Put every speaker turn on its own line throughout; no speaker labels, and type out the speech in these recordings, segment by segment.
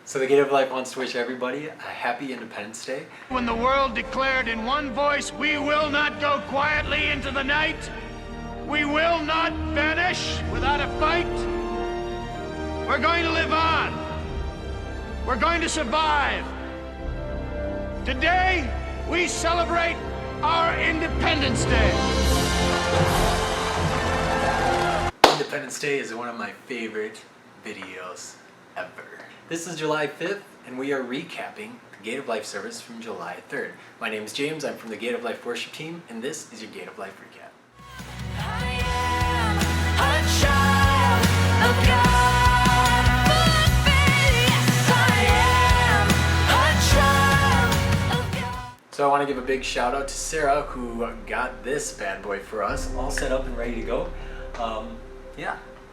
So the Gate of Life wants to wish everybody a happy Independence Day.
When the world declared in one voice, we will not go quietly into the night, we will not vanish without a fight, we're going to live on. We're going to survive. Today, we celebrate our Independence Day.
Independence Day is one of my favorite videos ever. This is July 5th, and we are recapping the Gate of Life service from July 3rd. My name is James, I'm from the Gate of Life worship team, and this is your Gate of Life recap.
I am a child of God. Yes, I am a child of God.
So I want to give a big shout out to Sarah, who got this bad boy for us, all set up and ready to go.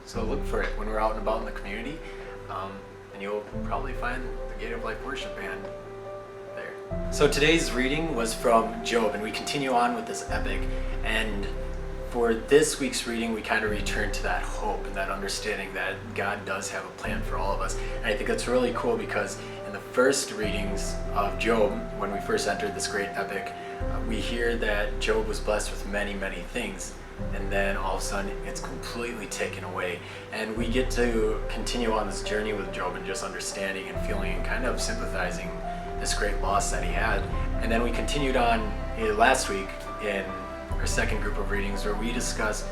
So look for it when we're out and about in the community. And you'll probably find the Gate of Life worship band there. So today's reading was from Job, and we continue on with this epic. And for this week's reading, we kind of return to that hope and that understanding that God does have a plan for all of us. And I think that's really cool because in the first readings of Job, when we first entered this great epic, we hear that Job was blessed with many, many things. And then all of a sudden it's completely taken away, and we get to continue on this journey with Job and just understanding and feeling and kind of sympathizing this great loss that he had. And then we continued on last week in our second group of readings where we discussed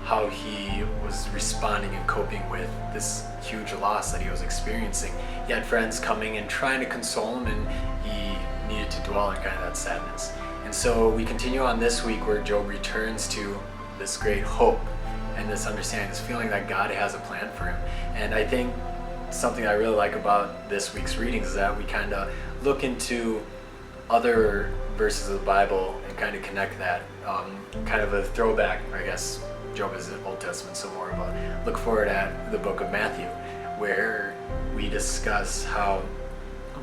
how he was responding and coping with this huge loss that he was experiencing. He had friends coming and trying to console him, and he needed to dwell in kind of that sadness. And so we continue on this week where Job returns to this great hope and this understanding, this feeling that God has a plan for him. And I think something I really like about this week's readings is that we kind of look into other verses of the Bible and kind of connect that. Kind of a throwback, I guess. Job is in the Old Testament, so more of a look forward at the book of Matthew, where we discuss how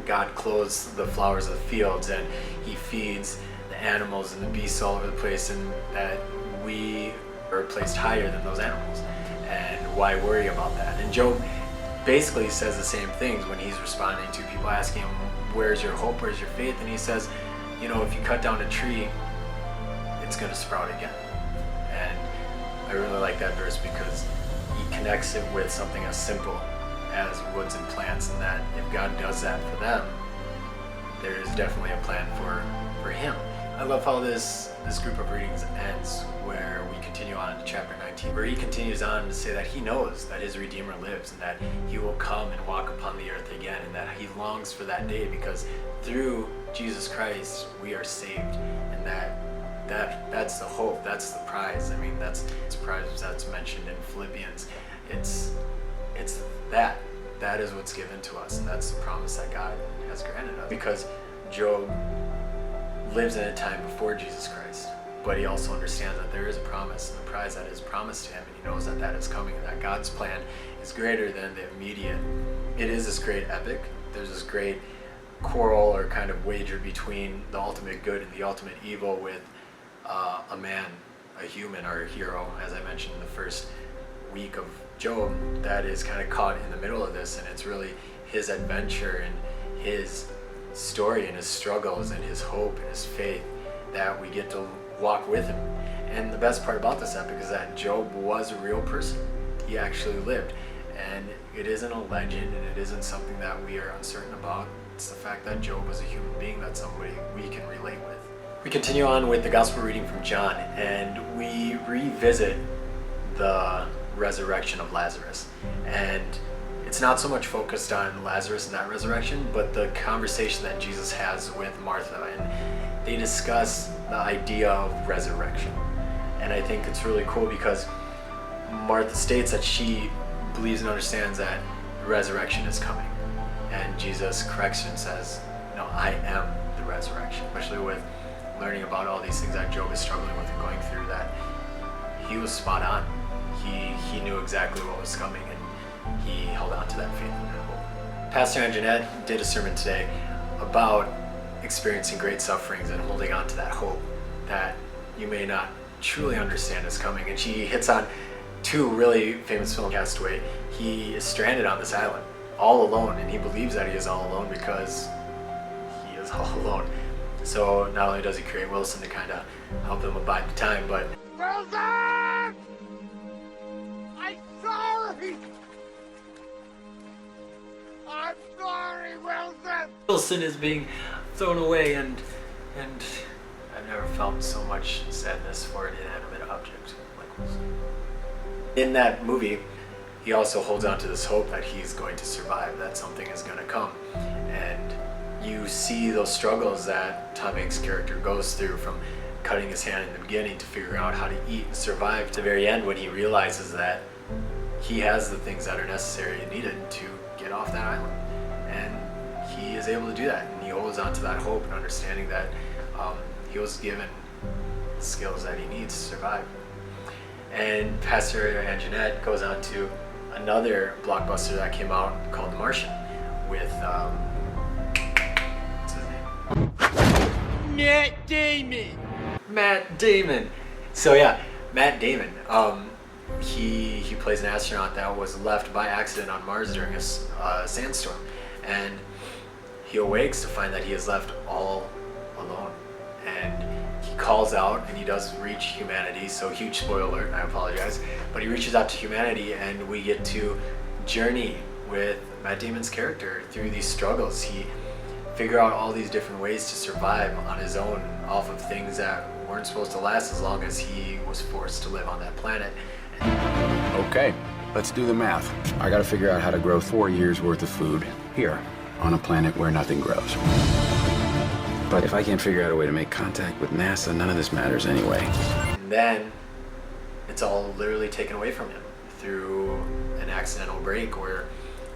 God clothes the flowers of the fields and he feeds the animals and the beasts all over the place, and that we are placed higher than those animals, and why worry about that? And Job basically says the same things when he's responding to people asking him, where's your hope, where's your faith? And he says, you know, if you cut down a tree, it's going to sprout again. And I really like that verse because he connects it with something as simple as woods and plants, and that if God does that for them, there is definitely a plan for him. I love how this group of readings ends, where we continue on into chapter 19, where he continues on to say that he knows that his Redeemer lives and that he will come and walk upon the earth again, and that he longs for that day because through Jesus Christ we are saved, and that's the hope, that's the prize. I mean, that's the prize that's mentioned in Philippians. It's that is what's given to us, and that's the promise that God has granted us, because Job lives in a time before Jesus Christ, but he also understands that there is a promise and the prize that is promised to him, and he knows that that is coming, and that God's plan is greater than the immediate. It is this great epic. There's this great quarrel or kind of wager between the ultimate good and the ultimate evil, with a man, a human, or a hero, as I mentioned in the first week of Job, that is kind of caught in the middle of this, and it's really his adventure and his story and his struggles and his hope and his faith that we get to walk with him. And the best part about this epic is that Job was a real person. He actually lived, and it isn't a legend, and it isn't something that we are uncertain about. It's the fact that Job was a human being that somebody we can relate with. We continue on with the gospel reading from John, and we revisit the resurrection of Lazarus. And it's not so much focused on Lazarus and that resurrection, but the conversation that Jesus has with Martha, and they discuss the idea of resurrection. And I think it's really cool because Martha states that she believes and understands that resurrection is coming, and Jesus corrects her and says, no, I am the resurrection. Especially with learning about all these things that Job is struggling with and going through, that he was spot on. He knew exactly what was coming, and he held on to that faith and that hope. Pastor Anjanette did a sermon today about experiencing great sufferings and holding on to that hope that you may not truly understand is coming. And she hits on two really famous films. Castaway, he is stranded on this island all alone, and he believes that he is all alone because he is all alone. So not only does he create Wilson to kind of help him abide the time, but
Wilson! I'm sorry! I'm sorry, Wilson!
Wilson is being thrown away, and I've never felt so much sadness for an inanimate object like Wilson. In that movie, he also holds on to this hope that he's going to survive, that something is going to come. And you see those struggles that Tom Hanks' character goes through, from cutting his hand in the beginning to figuring out how to eat and survive to the very end, when he realizes that he has the things that are necessary and needed to get off that island. And he is able to do that, and he holds on to that hope and understanding that he was given the skills that he needs to survive. And Pastor Anjanette goes on to another blockbuster that came out called The Martian with what's his name? Matt Damon. So yeah, Matt Damon. He plays an astronaut that was left by accident on Mars during a sandstorm, and he awakes to find that he is left all alone. And he calls out, and he does reach humanity. So huge spoiler alert, and I apologize, but he reaches out to humanity, and we get to journey with Matt Damon's character through these struggles. He figure out all these different ways to survive on his own off of things that weren't supposed to last as long as he was forced to live on that planet.
Okay, let's do the math. I gotta figure out how to grow 4 years worth of food here on a planet where nothing grows. But if I can't figure out a way to make contact with NASA, none of this matters anyway.
And then it's all literally taken away from him through an accidental break where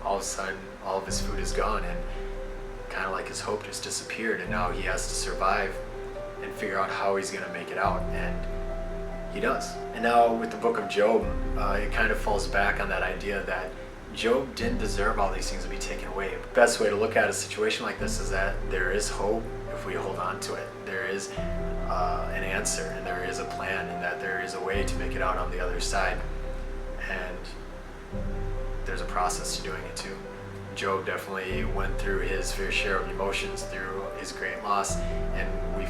all of a sudden all of his food is gone, and kind of like his hope just disappeared, and now he has to survive and figure out how he's going to make it out, and he does. And now with the book of Job, it kind of falls back on that idea that Job didn't deserve all these things to be taken away. The best way to look at a situation like this is that there is hope if we hold on to it. There is an answer, and there is a plan, and that there is a way to make it out on the other side. And there's a process to doing it too. Job definitely went through his fair share of emotions through his great loss, and we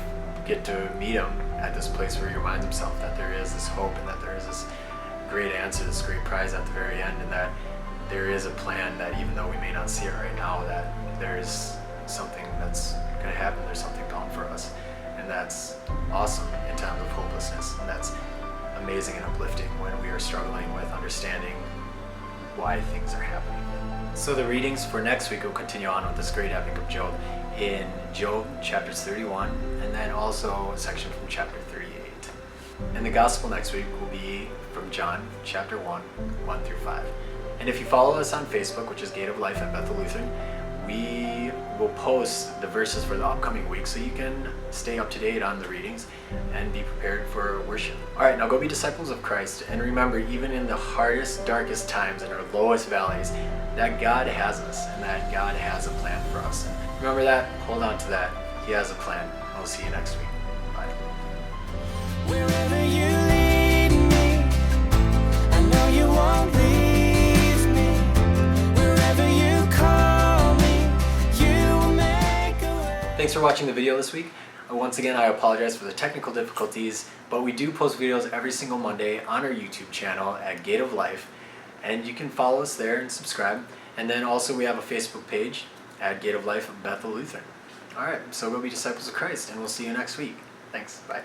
get to meet him at this place where he reminds himself that there is this hope, and that there is this great answer, this great prize at the very end, and that there is a plan, that even though we may not see it right now, that there is something that's going to happen, there's something coming for us. And that's awesome in times of hopelessness, and that's amazing and uplifting when we are struggling with understanding why things are happening. So the readings for next week will continue on with this great epic of Job in Job chapters 31, and then also a section from chapter 38. And the gospel next week will be from John chapter 1, 1 through 5. And if you follow us on Facebook, which is Gate of Life at Bethel Lutheran, we will post the verses for the upcoming week so you can stay up to date on the readings and be prepared for worship. All right, now go be disciples of Christ, and remember, even in the hardest, darkest times, in our lowest valleys, that God has us, and that God has a plan for us. And remember that, hold on to that. He has a plan. I'll see you next week. Bye.
Wherever you lead me, I know you won't leave me. Wherever you call me, you will make a way.
Thanks for watching the video this week. Once again, I apologize for the technical difficulties, but we do post videos every single Monday on our YouTube channel at Gate of Life, and you can follow us there and subscribe. And then also we have a Facebook page at Gate of Life of Bethel Lutheran. All right, so go be disciples of Christ, and we'll see you next week. Thanks. Bye.